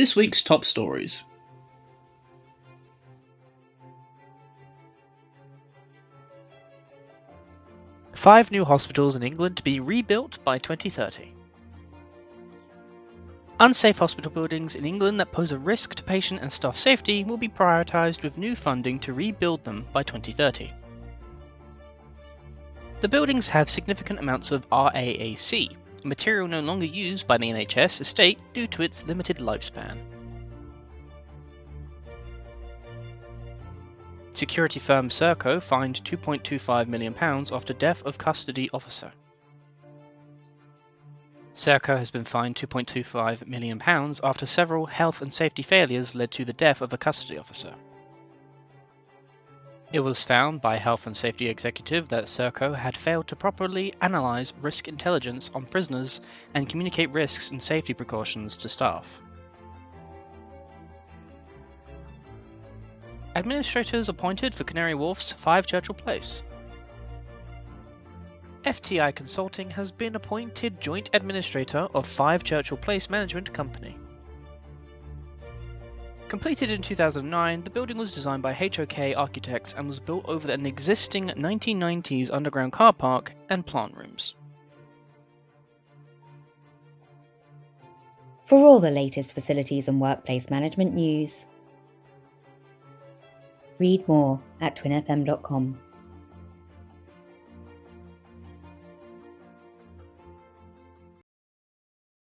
This week's top stories. Five new hospitals in England to be rebuilt by 2030. Unsafe hospital buildings in England that pose a risk to patient and staff safety will be prioritised with new funding to rebuild them by 2030. The buildings have significant amounts of RAAC, a material no longer used by the NHS estate due to its limited lifespan. Security firm Serco fined £2.25 million after death of custody officer. Serco has been fined £2.25 million after several health and safety failures led to the death of a custody officer. It was found by a health and safety executive that Serco had failed to properly analyse risk intelligence on prisoners and communicate risks and safety precautions to staff. Administrators appointed for Canary Wharf's 5 Churchill Place. FTI Consulting has been appointed joint administrator of 5 Churchill Place Management Company. Completed in 2009, the building was designed by HOK Architects and was built over an existing 1990s underground car park and plant rooms. For all the latest facilities and workplace management news, read more at TWinFM.com.